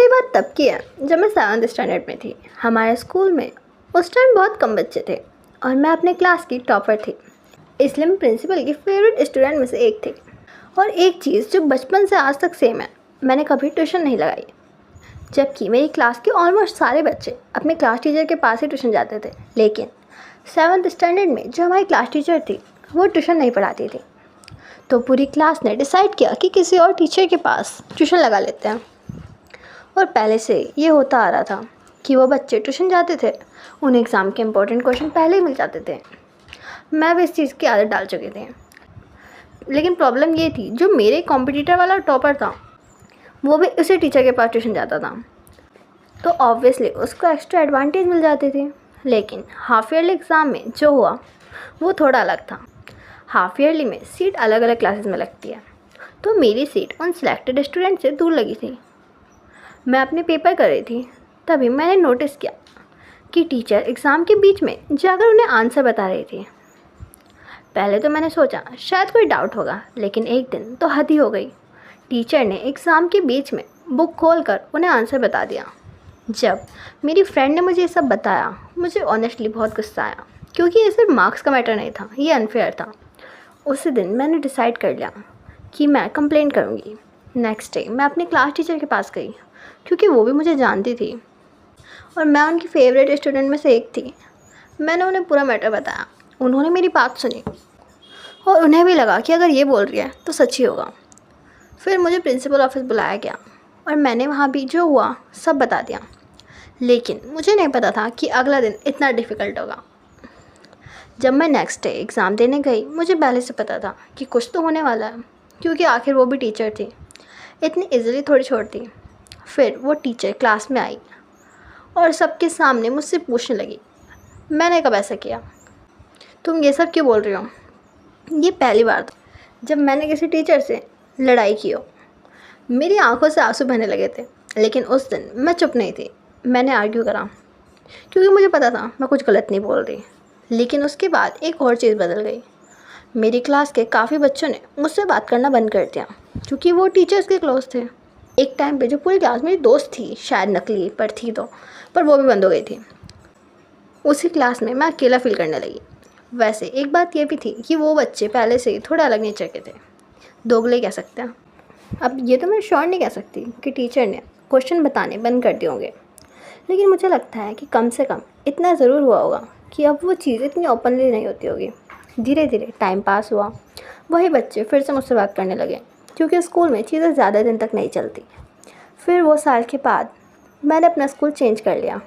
ये बात तब की है जब मैं 7th स्टैंडर्ड में थी। हमारे स्कूल में उस टाइम बहुत कम बच्चे थे और मैं अपने क्लास की टॉपर थी, इसलिए मैं प्रिंसिपल की फेवरेट स्टूडेंट में से एक थी। और एक चीज़ जो बचपन से आज तक सेम है, मैंने कभी ट्यूशन नहीं लगाई। जबकि मेरी क्लास के ऑलमोस्ट सारे बच्चे अपने क्लास टीचर के पास ही ट्यूशन जाते थे, लेकिन 7th स्टैंडर्ड में जो हमारी क्लास टीचर थी वो ट्यूशन नहीं पढ़ाती थी। तो पूरी क्लास ने डिसाइड किया कि किसी और टीचर के पास ट्यूशन लगा लेते हैं। और पहले से ये होता आ रहा था कि वो बच्चे ट्यूशन जाते थे, उन्हें एग्ज़ाम के इंपॉर्टेंट क्वेश्चन पहले ही मिल जाते थे। मैं भी इस चीज़ की आदत डाल चुकी थी। लेकिन प्रॉब्लम ये थी, जो मेरे कॉम्पिटिटर वाला टॉपर था वो भी उसी टीचर के पास ट्यूशन जाता था, तो ऑब्वियसली उसको एक्स्ट्रा एडवांटेज मिल जाती थी। लेकिन हाफ ईयरली एग्ज़ाम में जो हुआ वो थोड़ा अलग था। हाफ ईयरली में सीट अलग अलग क्लासेस में लगती है, तो मेरी सीट उन सिलेक्टेड स्टूडेंट से दूर लगी थी। मैं अपने पेपर कर रही थी, तभी मैंने नोटिस किया कि टीचर एग्ज़ाम के बीच में जाकर उन्हें आंसर बता रही थी। पहले तो मैंने सोचा शायद कोई डाउट होगा, लेकिन एक दिन तो हद ही हो गई। टीचर ने एग्ज़ाम के बीच में बुक खोलकर उन्हें आंसर बता दिया। जब मेरी फ्रेंड ने मुझे ये सब बताया, मुझे ऑनेस्टली बहुत गुस्सा आया, क्योंकि ये सिर्फ मार्क्स का मैटर नहीं था, ये अनफेयर था। उसी दिन मैंने डिसाइड कर लिया कि मैं कंप्लेंट करूँगी। नेक्स्ट डे मैं अपने क्लास टीचर के पास गई, क्योंकि वो भी मुझे जानती थी और मैं उनकी फेवरेट स्टूडेंट में से एक थी। मैंने उन्हें पूरा मैटर बताया। उन्होंने मेरी बात सुनी और उन्हें भी लगा कि अगर ये बोल रही है तो सच ही होगा। फिर मुझे प्रिंसिपल ऑफिस बुलाया गया और मैंने वहाँ भी जो हुआ सब बता दिया। लेकिन मुझे नहीं पता था कि अगला दिन इतना डिफ़िकल्ट होगा। जब मैं नेक्स्ट डे एग्ज़ाम देने गई, मुझे पहले से पता था कि कुछ तो होने वाला है, क्योंकि आखिर वो भी टीचर थी, इतनी ईज़िली थोड़ी छोड़ती। फिर वो टीचर क्लास में आई और सबके सामने मुझसे पूछने लगी, मैंने कब ऐसा किया, तुम ये सब क्यों बोल रही हो। ये पहली बार था जब मैंने किसी टीचर से लड़ाई की हो। मेरी आंखों से आंसू बहने लगे थे, लेकिन उस दिन मैं चुप नहीं थी। मैंने आर्ग्यू करा, क्योंकि मुझे पता था मैं कुछ गलत नहीं बोल रही। लेकिन उसके बाद एक और चीज़ बदल गई। मेरी क्लास के काफ़ी बच्चों ने मुझसे बात करना बंद कर दिया, क्योंकि वो टीचर्स के क्लोज थे। एक टाइम पे जो पूरी क्लास मेरी दोस्त थी, शायद नकली पर थी तो, पर वो भी बंद हो गई थी। उसी क्लास में मैं अकेला फील करने लगी। वैसे एक बात ये भी थी कि वो बच्चे पहले से ही थोड़े अलग नेचर के थे, दोगले कह सकते हैं। अब ये तो मैं श्योर नहीं कह सकती कि टीचर ने क्वेश्चन बताने बंद कर दिए होंगे, लेकिन मुझे लगता है कि कम से कम इतना ज़रूर हुआ होगा कि अब वो चीज़ इतनी ओपनली नहीं होती होगी। धीरे धीरे टाइम पास हुआ, वही बच्चे फिर से मुझसे बात करने लगे, क्योंकि स्कूल में चीज़ें ज़्यादा दिन तक नहीं चलती। फिर वो साल के बाद मैंने अपना स्कूल चेंज कर लिया।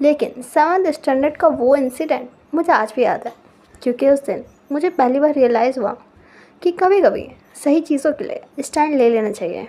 लेकिन 7th स्टैंडर्ड का वो इंसिडेंट मुझे आज भी याद है, क्योंकि उस दिन मुझे पहली बार रियलाइज़ हुआ कि कभी कभी सही चीज़ों के लिए स्टैंड ले लेना चाहिए।